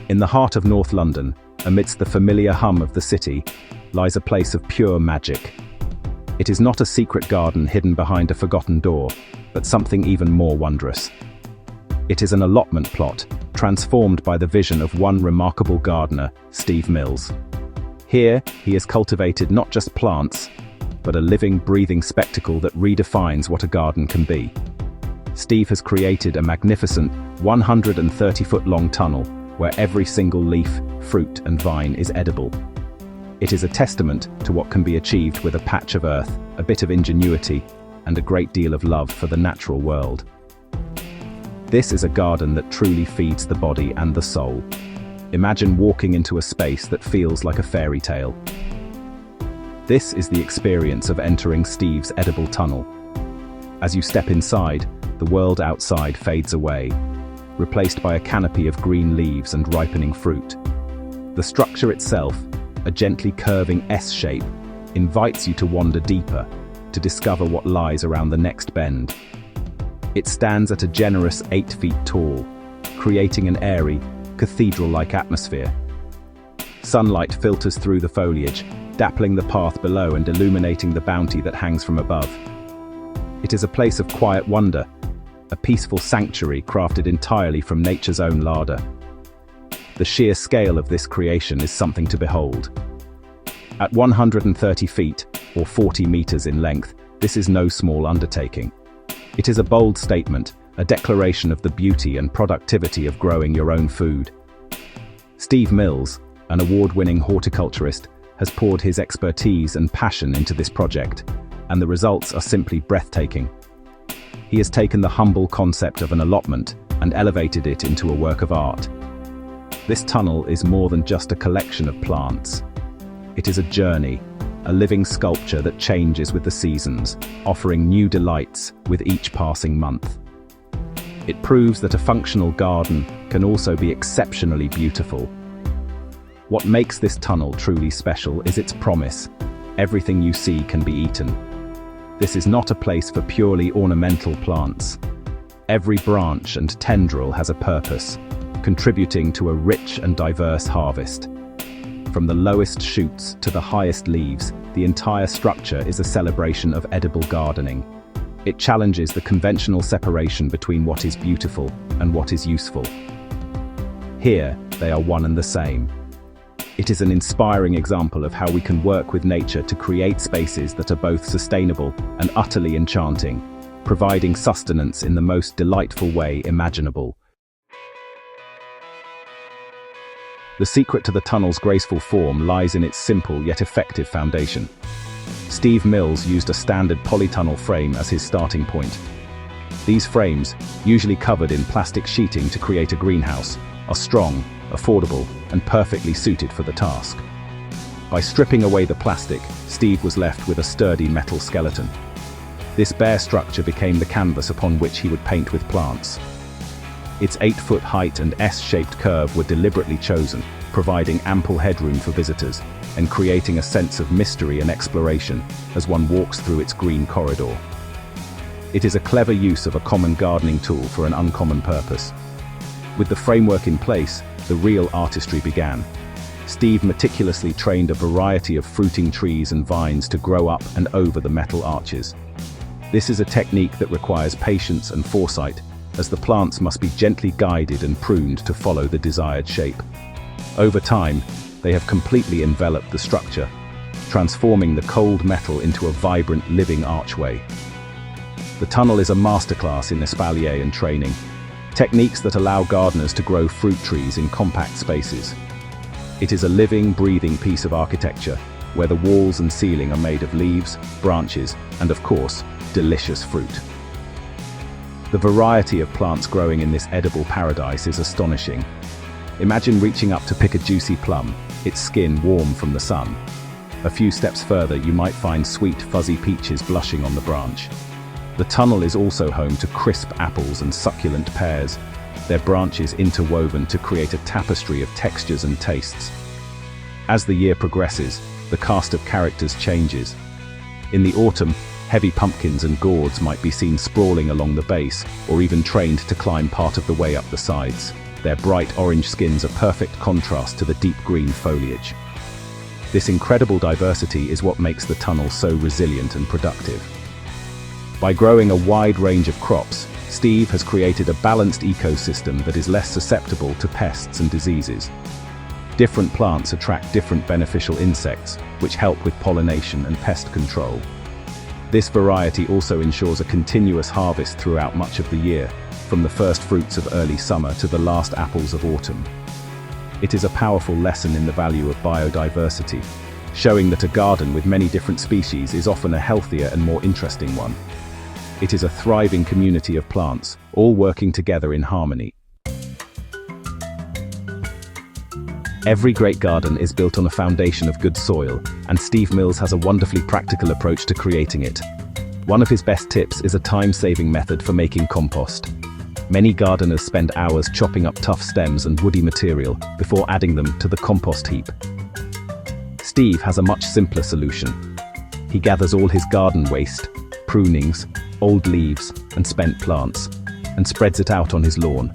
In the heart of North London, amidst the familiar hum of the city, lies a place of pure magic. It is not a secret garden hidden behind a forgotten door, but something even more wondrous. It is an allotment plot, transformed by the vision of one remarkable gardener, Steve Mills. Here, he has cultivated not just plants, but a living, breathing spectacle that redefines what a garden can be. Steve has created a magnificent 130-foot-long tunnel where every single leaf, fruit, and vine is edible. It is a testament to what can be achieved with a patch of earth, a bit of ingenuity, and a great deal of love for the natural world. This is a garden that truly feeds the body and the soul. Imagine walking into a space that feels like a fairy tale. This is the experience of entering Steve's edible tunnel. As you step inside, the world outside fades away, replaced by a canopy of green leaves and ripening fruit. The structure itself, a gently curving S shape, invites you to wander deeper, to discover what lies around the next bend. It stands at a generous 8 feet tall, creating an airy, cathedral-like atmosphere. Sunlight filters through the foliage, dappling the path below and illuminating the bounty that hangs from above. It is a place of quiet wonder, a peaceful sanctuary crafted entirely from nature's own larder. The sheer scale of this creation is something to behold. At 130 feet, or 40 meters in length, this is no small undertaking. It is a bold statement, a declaration of the beauty and productivity of growing your own food. Steve Mills, an award-winning horticulturist, has poured his expertise and passion into this project, and the results are simply breathtaking. He has taken the humble concept of an allotment and elevated it into a work of art. This tunnel is more than just a collection of plants. It is a journey, a living sculpture that changes with the seasons, offering new delights with each passing month. It proves that a functional garden can also be exceptionally beautiful. What makes this tunnel truly special is its promise: everything you see can be eaten. This is not a place for purely ornamental plants. Every branch and tendril has a purpose, contributing to a rich and diverse harvest. From the lowest shoots to the highest leaves, the entire structure is a celebration of edible gardening. It challenges the conventional separation between what is beautiful and what is useful. Here, they are one and the same. It is an inspiring example of how we can work with nature to create spaces that are both sustainable and utterly enchanting, providing sustenance in the most delightful way imaginable. The secret to the tunnel's graceful form lies in its simple yet effective foundation. Steve Mills used a standard polytunnel frame as his starting point. These frames, usually covered in plastic sheeting to create a greenhouse, are strong, affordable, and perfectly suited for the task. By stripping away the plastic, Steve was left with a sturdy metal skeleton. This bare structure became the canvas upon which he would paint with plants. Its 8-foot height and S-shaped curve were deliberately chosen, providing ample headroom for visitors, and creating a sense of mystery and exploration as one walks through its green corridor. It is a clever use of a common gardening tool for an uncommon purpose. With the framework in place, the real artistry began. Steve meticulously trained a variety of fruiting trees and vines to grow up and over the metal arches. This is a technique that requires patience and foresight, as the plants must be gently guided and pruned to follow the desired shape. Over time, they have completely enveloped the structure, transforming the cold metal into a vibrant, living archway. The tunnel is a masterclass in espalier and training, techniques that allow gardeners to grow fruit trees in compact spaces. It is a living, breathing piece of architecture, where the walls and ceiling are made of leaves, branches, and of course, delicious fruit. The variety of plants growing in this edible paradise is astonishing. Imagine reaching up to pick a juicy plum, its skin warm from the sun. A few steps further, you might find sweet, fuzzy peaches blushing on the branch. The tunnel is also home to crisp apples and succulent pears, their branches interwoven to create a tapestry of textures and tastes. As the year progresses, the cast of characters changes. In the autumn, heavy pumpkins and gourds might be seen sprawling along the base, or even trained to climb part of the way up the sides. Their bright orange skins are perfect contrast to the deep green foliage. This incredible diversity is what makes the tunnel so resilient and productive. By growing a wide range of crops, Steve has created a balanced ecosystem that is less susceptible to pests and diseases. Different plants attract different beneficial insects, which help with pollination and pest control. This variety also ensures a continuous harvest throughout much of the year, from the first fruits of early summer to the last apples of autumn. It is a powerful lesson in the value of biodiversity, showing that a garden with many different species is often a healthier and more interesting one. It is a thriving community of plants, all working together in harmony. Every great garden is built on a foundation of good soil, and Steve Mills has a wonderfully practical approach to creating it. One of his best tips is a time-saving method for making compost. Many gardeners spend hours chopping up tough stems and woody material before adding them to the compost heap. Steve has a much simpler solution. He gathers all his garden waste, prunings, old leaves, and spent plants, and spreads it out on his lawn.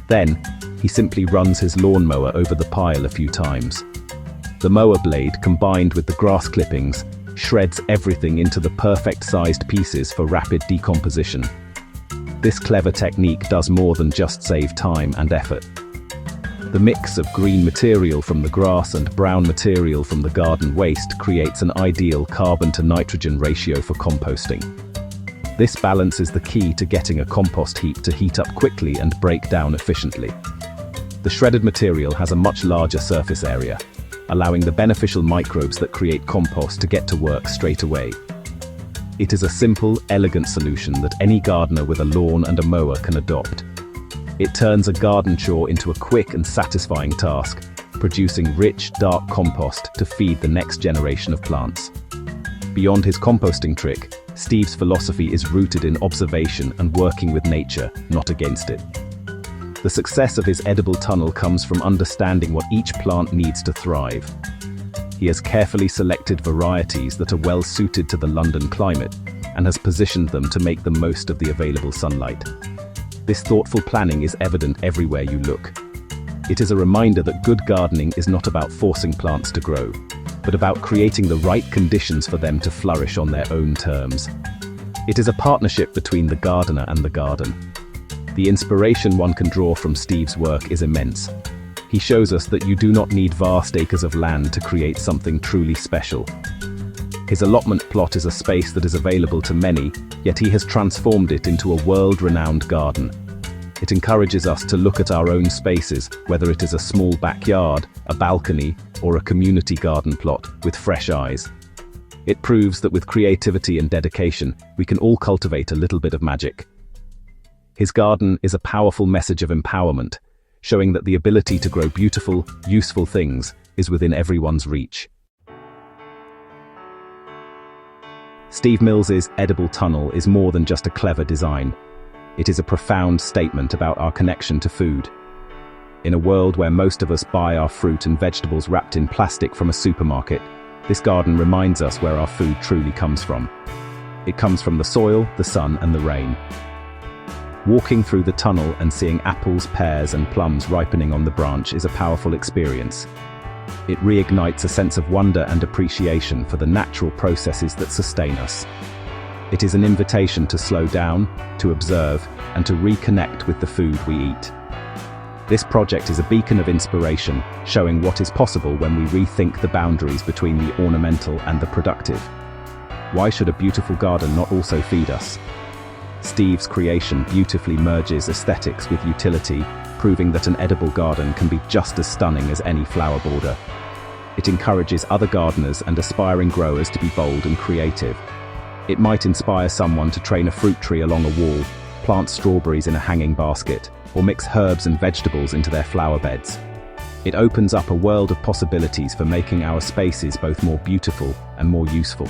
Then, he simply runs his lawnmower over the pile a few times. The mower blade, combined with the grass clippings, shreds everything into the perfect-sized pieces for rapid decomposition. This clever technique does more than just save time and effort. The mix of green material from the grass and brown material from the garden waste creates an ideal carbon-to-nitrogen ratio for composting. This balance is the key to getting a compost heap to heat up quickly and break down efficiently. The shredded material has a much larger surface area, allowing the beneficial microbes that create compost to get to work straight away. It is a simple, elegant solution that any gardener with a lawn and a mower can adopt. It turns a garden chore into a quick and satisfying task, producing rich, dark compost to feed the next generation of plants. Beyond his composting trick, Steve's philosophy is rooted in observation and working with nature, not against it. The success of his edible tunnel comes from understanding what each plant needs to thrive. He has carefully selected varieties that are well suited to the London climate and has positioned them to make the most of the available sunlight. This thoughtful planning is evident everywhere you look. It is a reminder that good gardening is not about forcing plants to grow, but about creating the right conditions for them to flourish on their own terms. It is a partnership between the gardener and the garden. The inspiration one can draw from Steve's work is immense. He shows us that you do not need vast acres of land to create something truly special. His allotment plot is a space that is available to many, yet he has transformed it into a world-renowned garden. It encourages us to look at our own spaces, whether it is a small backyard, a balcony, or a community garden plot, with fresh eyes. It proves that with creativity and dedication, we can all cultivate a little bit of magic. His garden is a powerful message of empowerment, showing that the ability to grow beautiful, useful things is within everyone's reach. Steve Mills's edible tunnel is more than just a clever design. It is a profound statement about our connection to food. In a world where most of us buy our fruit and vegetables wrapped in plastic from a supermarket, this garden reminds us where our food truly comes from. It comes from the soil, the sun, and the rain. Walking through the tunnel and seeing apples, pears, and plums ripening on the branch is a powerful experience. It reignites a sense of wonder and appreciation for the natural processes that sustain us. It is an invitation to slow down, to observe, and to reconnect with the food we eat. This project is a beacon of inspiration, showing what is possible when we rethink the boundaries between the ornamental and the productive. Why should a beautiful garden not also feed us? Steve's creation beautifully merges aesthetics with utility, proving that an edible garden can be just as stunning as any flower border. It encourages other gardeners and aspiring growers to be bold and creative. It might inspire someone to train a fruit tree along a wall, plant strawberries in a hanging basket, or mix herbs and vegetables into their flower beds. It opens up a world of possibilities for making our spaces both more beautiful and more useful.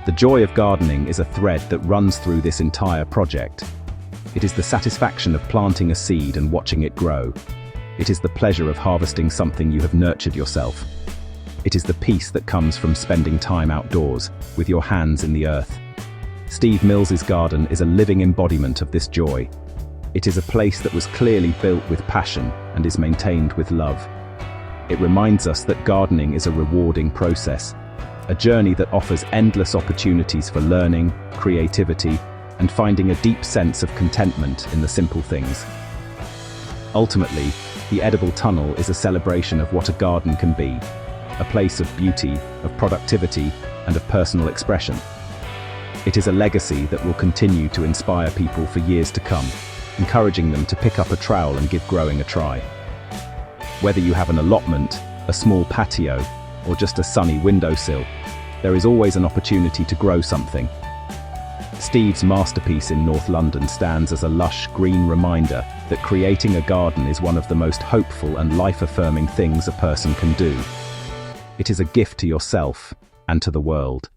The joy of gardening is a thread that runs through this entire project. It is the satisfaction of planting a seed and watching it grow. It is the pleasure of harvesting something you have nurtured yourself. It is the peace that comes from spending time outdoors, with your hands in the earth. Steve Mills's garden is a living embodiment of this joy. It is a place that was clearly built with passion and is maintained with love. It reminds us that gardening is a rewarding process, a journey that offers endless opportunities for learning, creativity, and finding a deep sense of contentment in the simple things. Ultimately, the edible tunnel is a celebration of what a garden can be, a place of beauty, of productivity, and of personal expression. It is a legacy that will continue to inspire people for years to come, encouraging them to pick up a trowel and give growing a try. Whether you have an allotment, a small patio, or just a sunny windowsill, there is always an opportunity to grow something. Steve's masterpiece in North London stands as a lush, green reminder that creating a garden is one of the most hopeful and life-affirming things a person can do. It is a gift to yourself and to the world.